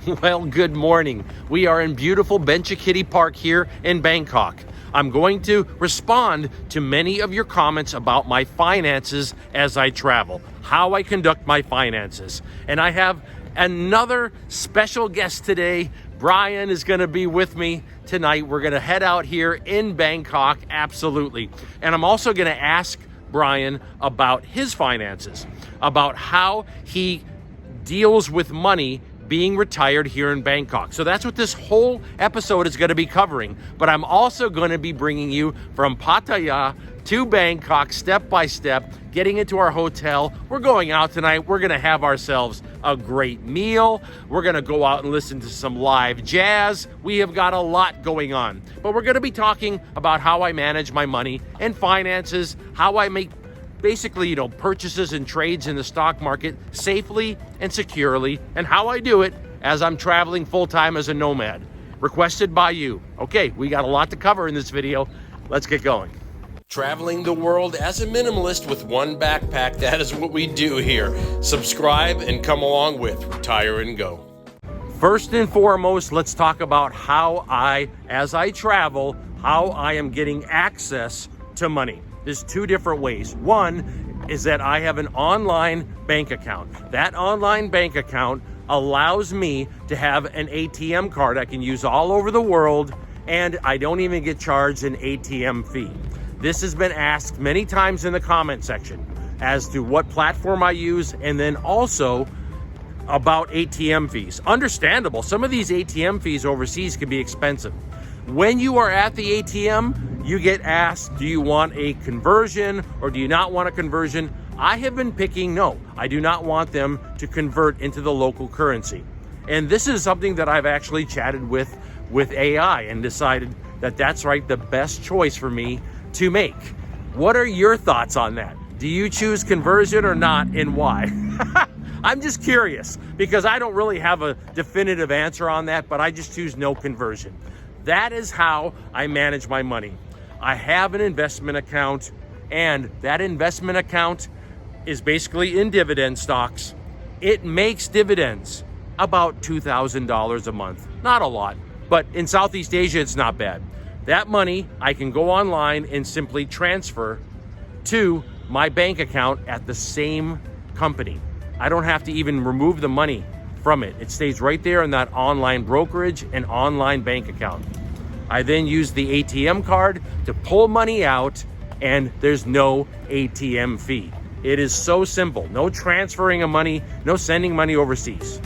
Well, good morning. We are in beautiful Benchikitty Park here in Bangkok. I'm going to respond to many of your comments about my finances as I travel, how I conduct my finances. And I have another special guest today. Brian is going to be with me tonight. We're going to head out here in Bangkok, absolutely. And I'm also going to ask Brian about his finances, about how he deals with money being retired here in Bangkok. So that's what this whole episode is going to be covering. But I'm also going to be bringing you from Pattaya to Bangkok step by step, getting into our hotel. We're going out tonight. We're going to have ourselves a great meal. We're going to go out and listen to some live jazz. We have got a lot going on. But we're going to be talking about how I manage my money and finances, how I make basically, purchases and trades in the stock market safely and securely, and how I do it as I'm traveling full-time as a nomad. Requested by you. Okay, we got a lot to cover in this video. Let's get going. Traveling the world as a minimalist with one backpack, that is what we do here. Subscribe and come along with Retire and Go. First and foremost, let's talk about how as I travel, how I am getting access to money. There's two different ways. One is that I have an online bank account. That online bank account allows me to have an ATM card I can use all over the world, and I don't even get charged an ATM fee. This has been asked many times in the comment section as to what platform I use, and then also about ATM fees. Understandable, some of these ATM fees overseas can be expensive. When you are at the ATM, you get asked, do you want a conversion or do you not want a conversion? I have been picking no. I do not want them to convert into the local currency. And this is something that I've actually chatted with AI and decided that that's the best choice for me to make. What are your thoughts on that? Do you choose conversion or not, and why? I'm just curious because I don't really have a definitive answer on that, but I just choose no conversion. That is how I manage my money. I have an investment account, and that investment account is basically in dividend stocks. It makes dividends about $2,000 a month. Not a lot, but in Southeast Asia, it's not bad. That money, I can go online and simply transfer to my bank account at the same company. I don't have to even remove the money from it. It stays right there in that online brokerage and online bank account. I then use the ATM card to pull money out, and there's no ATM fee. It is so simple. No transferring of money, no sending money overseas.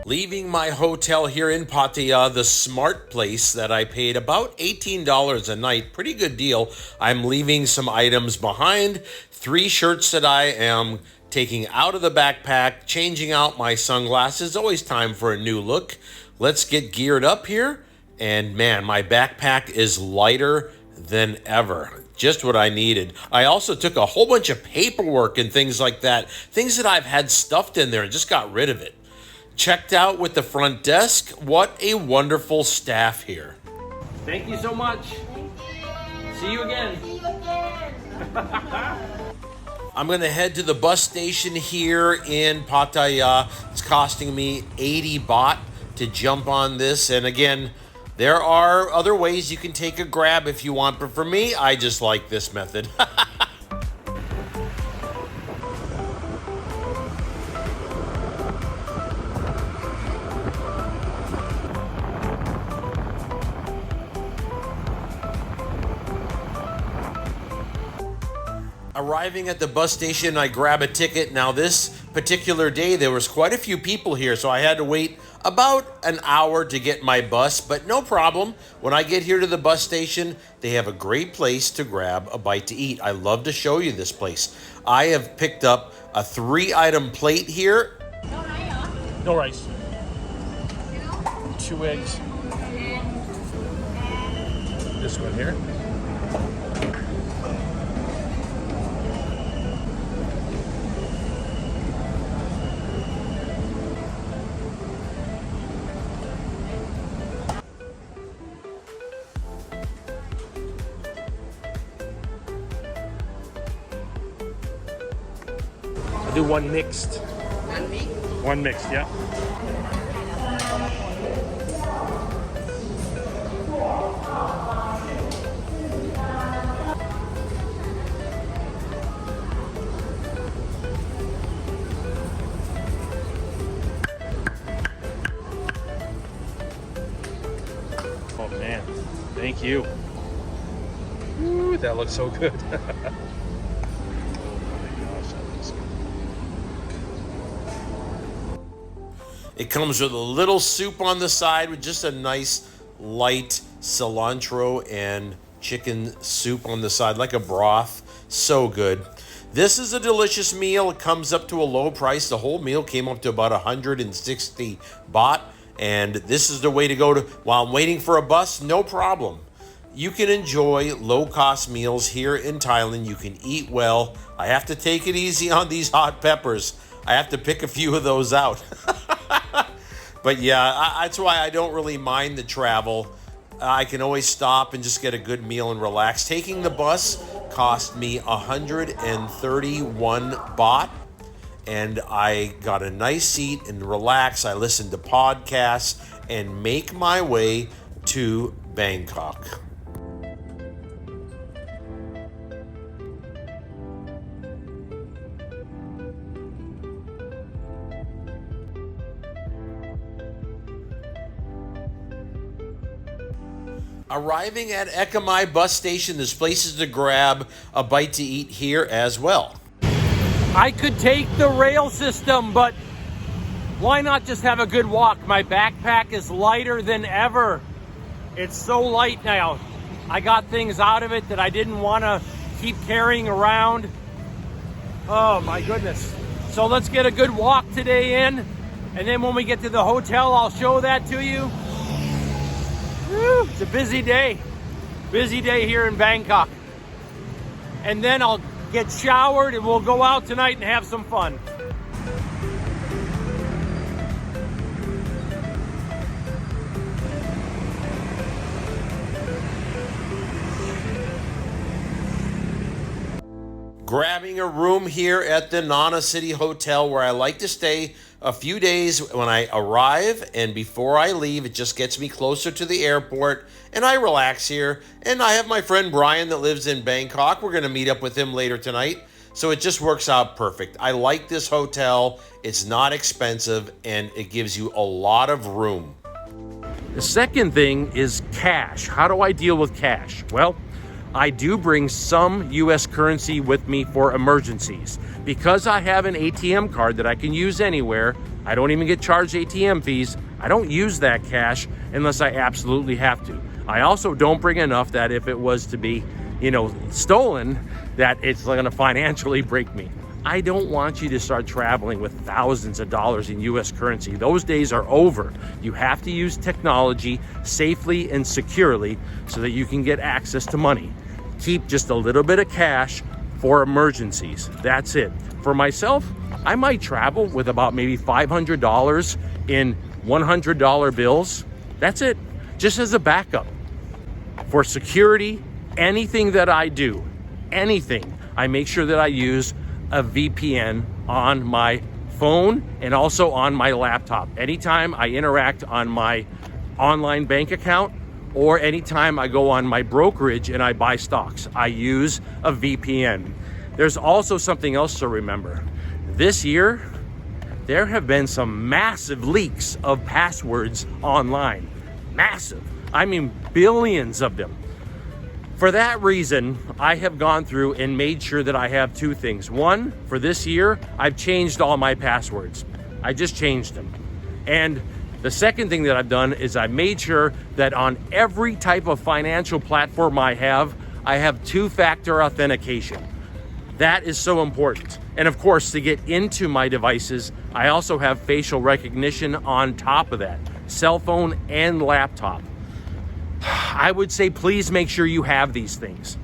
Leaving my hotel here in Pattaya, the smart place that I paid about $18 a night, pretty good deal. I'm leaving some items behind, 3 shirts that I am taking out of the backpack, changing out my sunglasses. Always time for a new look. Let's get geared up here. And man, my backpack is lighter than ever. Just what I needed. I also took a whole bunch of paperwork and things like that. Things that I've had stuffed in there and just got rid of it. Checked out with the front desk. What a wonderful staff here. Thank you so much. Thank you. See you again. See you again. I'm going to head to the bus station here in Pattaya. It's costing me 80 baht to jump on this. And again, there are other ways you can take a grab if you want, but for me, I just like this method. Arriving at the bus station, I grab a ticket. Now this particular day, there was quite a few people here, so I had to wait about an hour to get my bus, but no problem. When I get here to the bus station, they have a great place to grab a bite to eat. I love to show you this place. I have picked up a 3-item plate here. No rice. 2 eggs. This one here. I'll do one mixed. One week. One mixed, yeah. Thank you. Ooh, that looks so good. Oh my gosh, that looks good. It comes with a little soup on the side with just a nice light cilantro and chicken soup on the side, like a broth. So good. This is a delicious meal. It comes up to a low price. The whole meal came up to about 160 baht. And this is the way to go to while I'm waiting for a bus, no problem. You can enjoy low-cost meals here in Thailand. You can eat well. I have to take it easy on these hot peppers. I have to pick a few of those out. But yeah, that's why I don't really mind the travel. I can always stop and just get a good meal and relax. Taking the bus cost me 131 baht. And I got a nice seat and relax. I listened to podcasts and make my way to Bangkok. Arriving at Ekamai bus station, there's places to grab a bite to eat here as well. I could take the rail system, but why not just have a good walk? My backpack is lighter than ever. It's so light now. I got things out of it that I didn't want to keep carrying around. Oh my goodness. So let's get a good walk today in, and then when we get to the hotel, I'll show that to you. Woo, it's a busy day. Busy day here in Bangkok. And then I'll get showered and we'll go out tonight and have some fun. Grabbing a room here at the Nana City Hotel, where I like to stay a few days when I arrive, and before I leave, it just gets me closer to the airport, and I relax here. And I have my friend Brian that lives in Bangkok. We're going to meet up with him later tonight, so it just works out perfect. I like this hotel. It's not expensive, and it gives you a lot of room. The second thing is cash. How do I deal with cash? Well, I do bring some US currency with me for emergencies. Because I have an ATM card that I can use anywhere, I don't even get charged ATM fees. I don't use that cash unless I absolutely have to. I also don't bring enough that if it was to be, stolen, that it's gonna financially break me. I don't want you to start traveling with thousands of dollars in US currency. Those days are over. You have to use technology safely and securely so that you can get access to money. Keep just a little bit of cash for emergencies. That's it. For myself, I might travel with about maybe $500 in $100 bills. That's it, just as a backup. For security, anything that I do, I make sure that I use a VPN on my phone and also on my laptop. Anytime I interact on my online bank account or anytime I go on my brokerage and I buy stocks, I use a VPN. There's also something else to remember. This year, there have been some massive leaks of passwords online. Massive. I mean, billions of them. For that reason, I have gone through and made sure that I have two things. One, for this year, I've changed all my passwords. I just changed them. And the second thing that I've done is I made sure that on every type of financial platform I have two-factor authentication. That is so important. And of course, to get into my devices, I also have facial recognition on top of that, cell phone and laptop. I would say please make sure you have these things.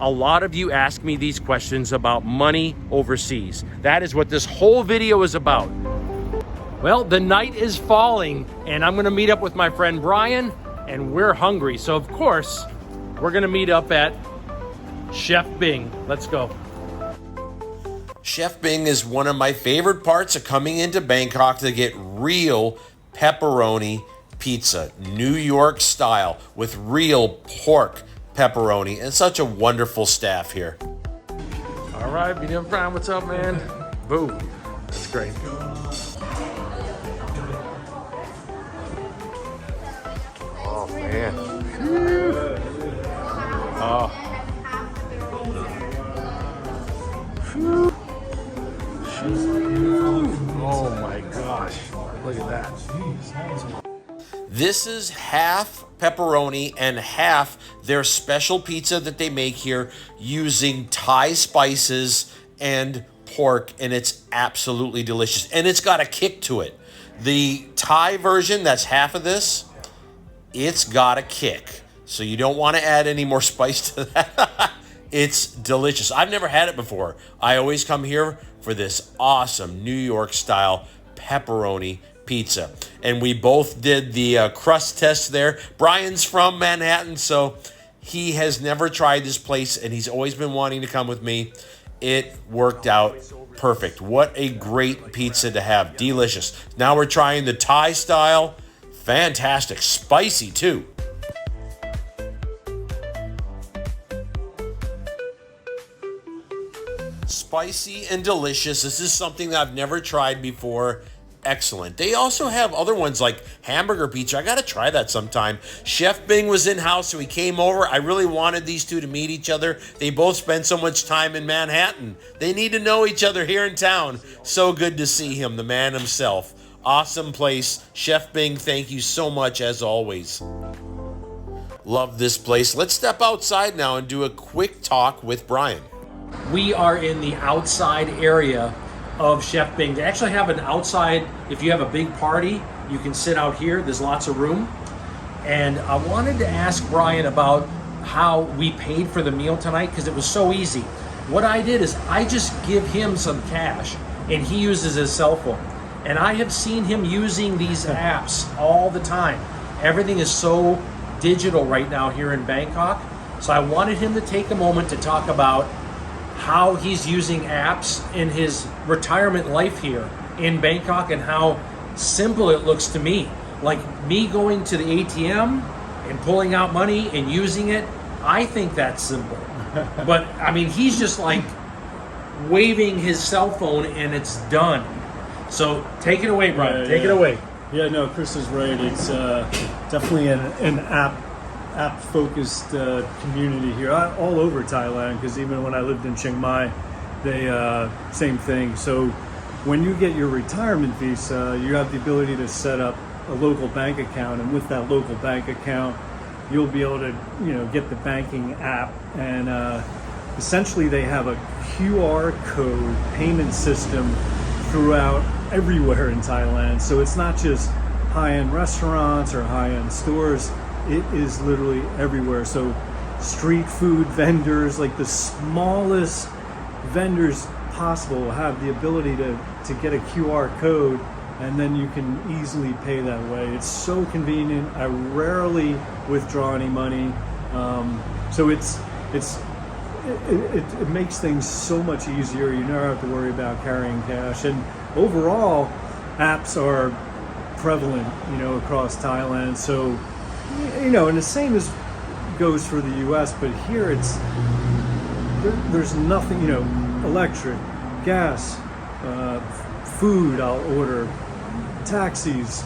A lot of you ask me these questions about money overseas. That is what this whole video is about. Well, the night is falling and I'm gonna meet up with my friend Brian, and we're hungry. So of course, we're gonna meet up at Chef Bing. Let's go. Chef Bing is one of my favorite parts of coming into Bangkok to get real pepperoni pizza, New York style, with real pork pepperoni, and such a wonderful staff here. All right, medium prime, what's up, man? Boom, that's great. Oh man. Oh. Oh my gosh. Look at that. This is half pepperoni and half their special pizza that they make here using Thai spices and pork, and it's absolutely delicious. And it's got a kick to it. The Thai version, that's half of this, it's got a kick. So you don't want to add any more spice to that. It's delicious. I've never had it before. I always come here for this awesome New York style pepperoni pizza. And we both did the crust test there. Brian's from Manhattan, so he has never tried this place, and he's always been wanting to come with me. It worked out perfect. What a great pizza to have. Delicious. Now we're trying the Thai style. Fantastic. Spicy, too. Spicy and delicious. This is something that I've never tried before. Excellent. They also have other ones like hamburger pizza. I got to try that sometime. Chef Bing was in-house, so he came over. I really wanted these two to meet each other. They both spend so much time in Manhattan. They need to know each other here in town. So good to see him, the man himself. Awesome place. Chef Bing, thank you so much as always. Love this place. Let's step outside now and do a quick talk with Brian. We are in the outside area of Chef Bing. They actually have an outside, if you have a big party, you can sit out here. There's lots of room. And I wanted to ask Brian about how we paid for the meal tonight, because it was so easy. What I did is I just give him some cash and he uses his cell phone. And I have seen him using these apps all the time. Everything is so digital right now here in Bangkok. So I wanted him to take a moment to talk about how he's using apps in his retirement life here in Bangkok and how simple it looks to me. Like me going to the ATM and pulling out money and using it, I think that's simple. But I mean, he's just like waving his cell phone and it's done. So take it away, Brian. Take it away. Yeah, no, Chris is right. It's definitely an app-focused community here, all over Thailand, because even when I lived in Chiang Mai, they same thing. So when you get your retirement visa, you have the ability to set up a local bank account, and with that local bank account, you'll be able to get the banking app, and essentially they have a QR code payment system throughout everywhere in Thailand. So it's not just high-end restaurants or high-end stores. It is literally everywhere. So street food vendors, like the smallest vendors possible, have the ability to get a QR code, and then you can easily pay that way. It's so convenient. I rarely withdraw any money. So it makes things so much easier. You never have to worry about carrying cash. And overall, apps are prevalent, across Thailand. So, and the same goes for the U.S., but here there's nothing, electric, gas, food I'll order, taxis,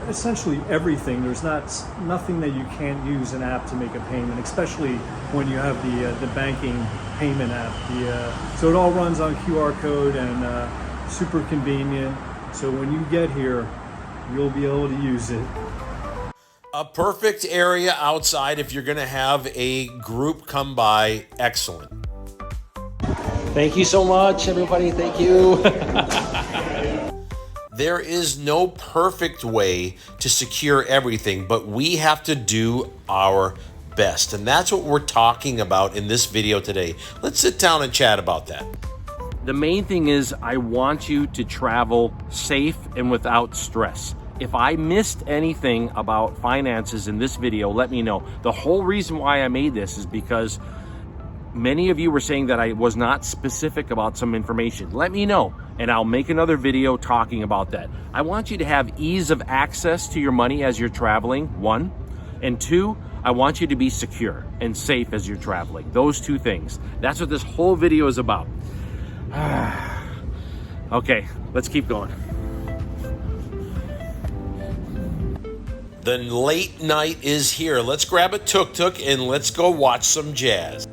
essentially everything. There's nothing that you can't use an app to make a payment, especially when you have the banking payment app. So it all runs on QR code and super convenient. So when you get here, you'll be able to use it. A perfect area outside if you're going to have a group come by. Excellent. Thank you so much, everybody. Thank you. There is no perfect way to secure everything, but we have to do our best. And that's what we're talking about in this video today. Let's sit down and chat about that. The main thing is I want you to travel safe and without stress. If I missed anything about finances in this video, let me know. The whole reason why I made this is because many of you were saying that I was not specific about some information. Let me know, and I'll make another video talking about that. I want you to have ease of access to your money as you're traveling, one. And two, I want you to be secure and safe as you're traveling. Those two things. That's what this whole video is about. Okay, let's keep going. The late night is here. Let's grab a tuk-tuk and let's go watch some jazz.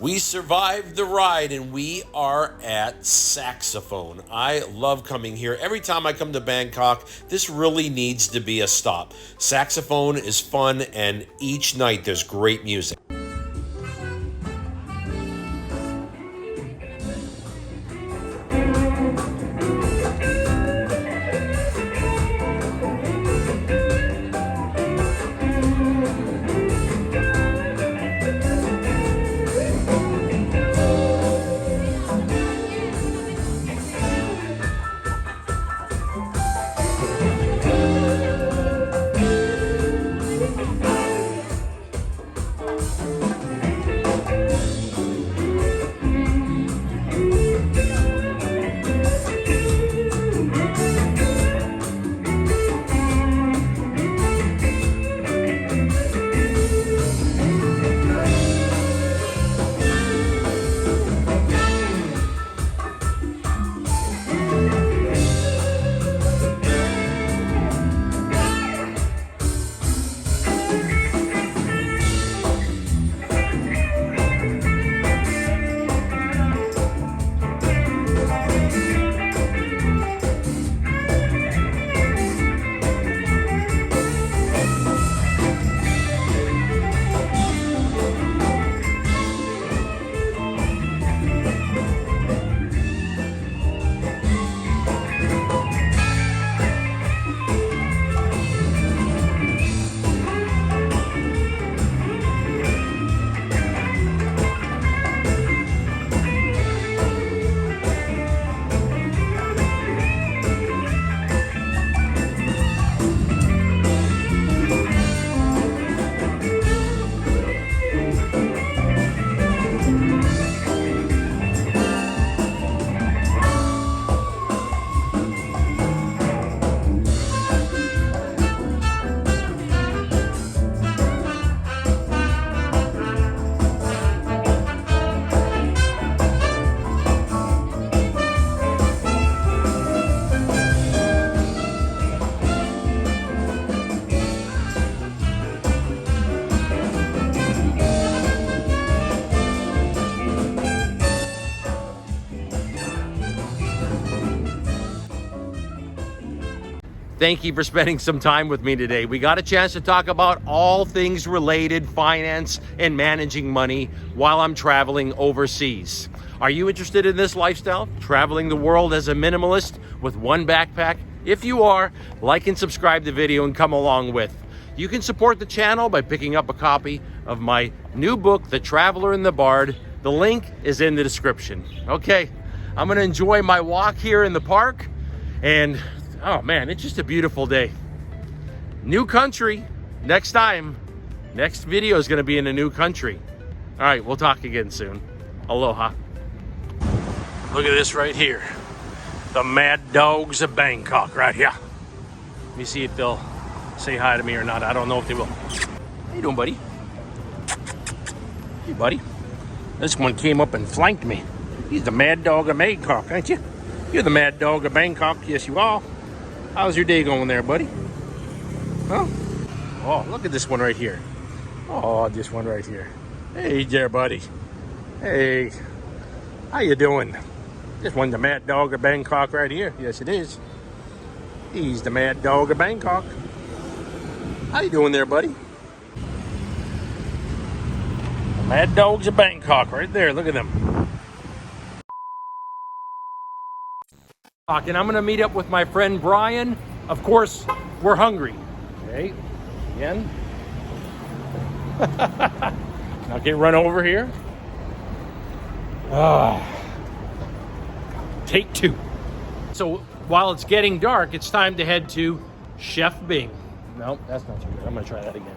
We survived the ride and we are at Saxophone. I love coming here. Every time I come to Bangkok, this really needs to be a stop. Saxophone is fun and each night there's great music. Thank you for spending some time with me today. We got a chance to talk about all things related finance and managing money while I'm traveling overseas. Are you interested in this lifestyle? Traveling the world as a minimalist with one backpack? If you are, like and subscribe the video and come along with. You can support the channel by picking up a copy of my new book, The Traveler and the Bard. The link is in the description. Okay, I'm gonna enjoy my walk here in the park and oh man, it's just a beautiful day. New country, next time. Next video is gonna be in a new country. All right, we'll talk again soon. Aloha. Look at this right here. The Mad Dogs of Bangkok right here. Let me see if they'll say hi to me or not. I don't know if they will. How you doing, buddy? Hey, buddy. This one came up and flanked me. He's the Mad Dog of Bangkok, ain't you? You're the Mad Dog of Bangkok. Yes, you are. How's your day going there, buddy? Huh? Oh, look at this one right here. Oh, this one right here. Hey there, buddy. Hey. How you doing? This one's the Mad Dog of Bangkok right here. Yes, it is. He's the Mad Dog of Bangkok. How you doing there, buddy? The Mad Dogs of Bangkok right there. Look at them. And I'm going to meet up with my friend Brian. Of course, we're hungry. Okay, again. Not get run over here. Take 2. So while it's getting dark, it's time to head to Chef Bing. No, that's not too good. I'm gonna try that again.